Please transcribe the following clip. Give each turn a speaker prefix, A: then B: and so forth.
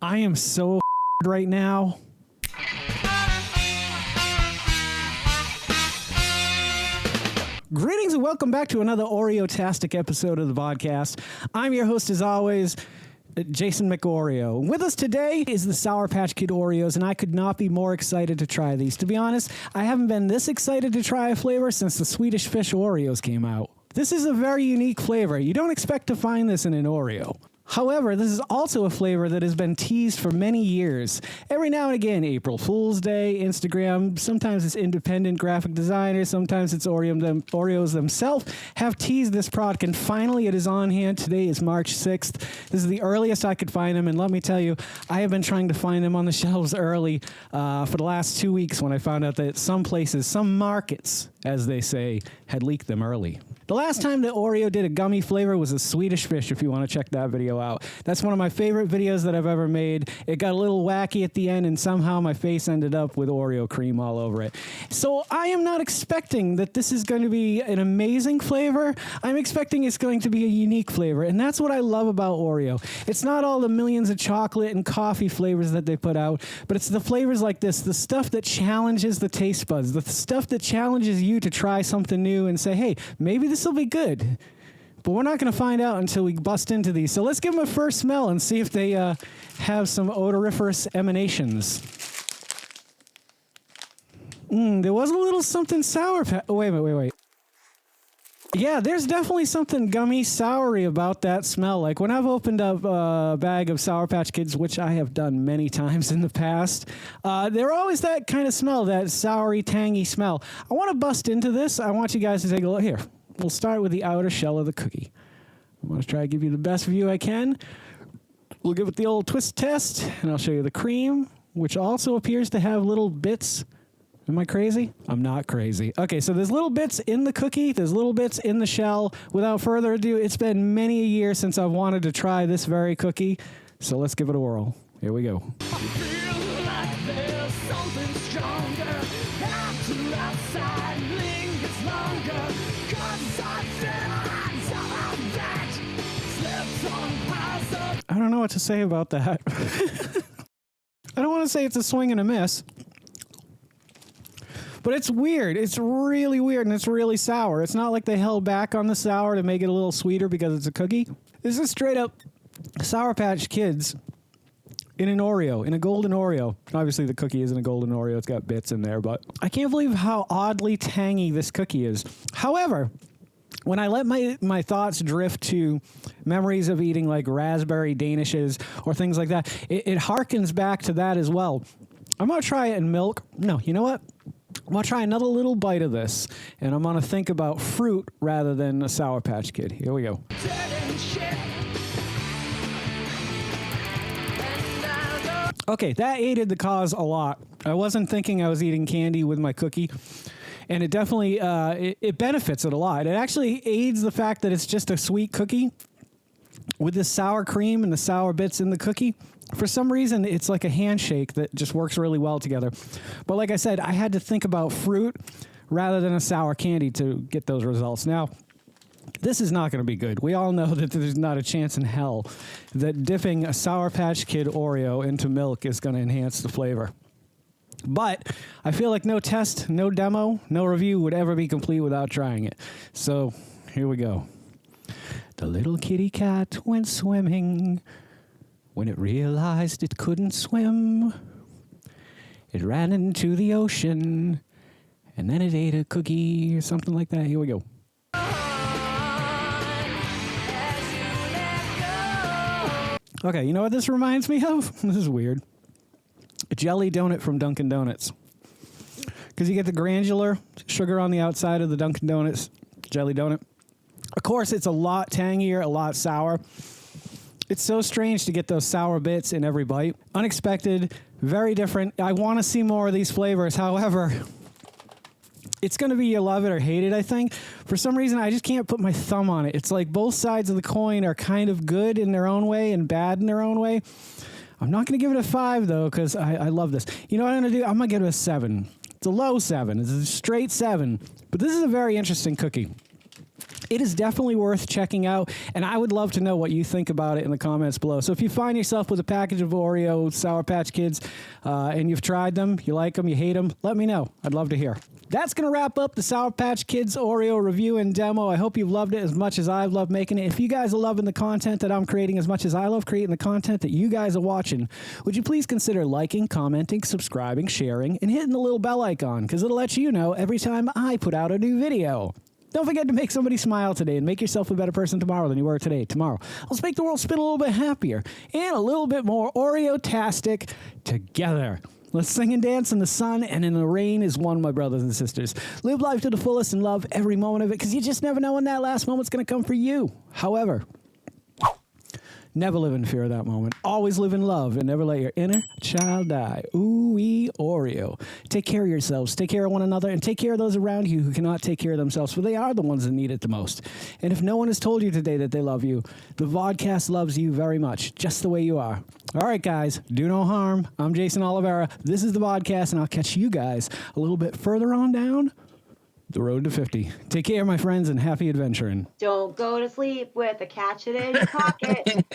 A: I am so right now. Greetings and welcome back to another Oreo-tastic episode of the Vodkast. I'm your host as always, Geycen McOreo. With us today is the Sour Patch Kid Oreos, and I could not be more excited to try these. To be honest, I haven't been this excited to try a flavor since the Swedish Fish Oreos came out. This is a very unique flavor. You don't expect to find this in an Oreo. However, this is also a flavor that has been teased for many years. Every now and again, April Fool's Day, Instagram, sometimes it's independent graphic designers, sometimes it's Oreos themselves have teased this product, and finally it is on hand. Today is March 6th. This is the earliest I could find them, and let me tell you, I have been trying to find them on the shelves early for the last 2 weeks when I found out that some places, some markets, as they say, had leaked them early. The last time that Oreo did a gummy flavor was a Swedish Fish, if you want to check that video out. That's one of my favorite videos that I've ever made. It got a little wacky at the end, and somehow my face ended up with Oreo cream all over it. So I am not expecting that this is going to be an amazing flavor. I'm expecting it's going to be a unique flavor, and that's what I love about Oreo. It's not all the millions of chocolate and coffee flavors that they put out, but it's the flavors like this, the stuff that challenges the taste buds, the stuff that challenges you to try something new and say, hey, maybe this will be good. But we're not going to find out until we bust into these. So let's give them a first smell and see if they have some odoriferous emanations. There was a little something sour. Wait. Yeah, there's definitely something gummy, soury about that smell. Like when I've opened up a bag of Sour Patch Kids, which I have done many times in the past, they're always that kind of smell, that soury, tangy smell. I want to bust into this. I want you guys to take a look here. We'll start with the outer shell of the cookie. I'm going to try to give you the best view I can. We'll give it the old twist test, and I'll show you the cream, which also appears to have little bits. Am I crazy? I'm not crazy. Okay, so there's little bits in the cookie. There's little bits in the shell. Without further ado, it's been many a year since I've wanted to try this very cookie. So let's give it a whirl. Here we go.
B: I feel like there's something stronger. After outside lingers longer. 'Cause I feel sour patch slipped on piles of.
A: I don't know what to say about that. I don't want to say it's a swing and a miss. But it's weird. It's really weird, and it's really sour. It's not like they held back on the sour to make it a little sweeter because it's a cookie. This is straight up Sour Patch Kids in an Oreo, in a golden Oreo. Obviously, the cookie isn't a golden Oreo. It's got bits in there, but I can't believe how oddly tangy this cookie is. However, when I let my thoughts drift to memories of eating like raspberry danishes or things like that, it harkens back to that as well. I'm going to try it in milk. No, you know what? I'm going to try another little bite of this, and I'm going to think about fruit rather than a Sour Patch Kid. Here we go. Okay, that aided the cause a lot. I wasn't thinking I was eating candy with my cookie, and it definitely it benefits it a lot. It actually aids the fact that it's just a sweet cookie with the sour cream and the sour bits in the cookie. For some reason, it's like a handshake that just works really well together. But like I said, I had to think about fruit rather than a sour candy to get those results. Now, this is not going to be good. We all know that there's not a chance in hell that dipping a Sour Patch Kid Oreo into milk is going to enhance the flavor. But I feel like no test, no demo, no review would ever be complete without trying it. So here we go. The little kitty cat went swimming. When it realized it couldn't swim, it ran into the ocean, and then it ate a cookie or something like that. Here we go. Okay, you know what this reminds me of? This is weird. A jelly donut from Dunkin' Donuts. Because you get the granular sugar on the outside of the Dunkin' Donuts jelly donut. Of course, it's a lot tangier, a lot sour. It's so strange to get those sour bits in every bite. Unexpected, very different. I want to see more of these flavors. However, it's going to be you love it or hate it, I think. For some reason, I just can't put my thumb on it. It's like both sides of the coin are kind of good in their own way and bad in their own way. I'm not going to give it a 5, though, because I love this. You know what I'm going to do? I'm going to give it a 7. It's a low 7. It's a straight 7. But this is a very interesting cookie. It is definitely worth checking out, and I would love to know what you think about it in the comments below. So if you find yourself with a package of Oreo Sour Patch Kids and you've tried them, you like them, you hate them, let me know. I'd love to hear. That's going to wrap up the Sour Patch Kids Oreo review and demo. I hope you've loved it as much as I've loved making it. If you guys are loving the content that I'm creating as much as I love creating the content that you guys are watching, would you please consider liking, commenting, subscribing, sharing, and hitting the little bell icon, because it'll let you know every time I put out a new video. Don't forget to make somebody smile today and make yourself a better person tomorrow than you were today. Tomorrow, let's make the world spin a little bit happier and a little bit more Oreo-tastic together. Let's sing and dance in the sun and in the rain as one, my brothers and sisters. Live life to the fullest and love every moment of it, because you just never know when that last moment's going to come for you. However, never live in fear of that moment. Always live in love and never let your inner child die. Ooh-wee Oreo. Take care of yourselves, take care of one another, and take care of those around you who cannot take care of themselves, for they are the ones that need it the most. And if no one has told you today that they love you, the Vodkast loves you very much, just the way you are. All right, guys, do no harm. I'm Geycen Oliveira. This is the Vodkast, and I'll catch you guys a little bit further on down the road to 50. Take care, my friends, and happy adventuring.
C: Don't go to sleep with a catch it in your pocket.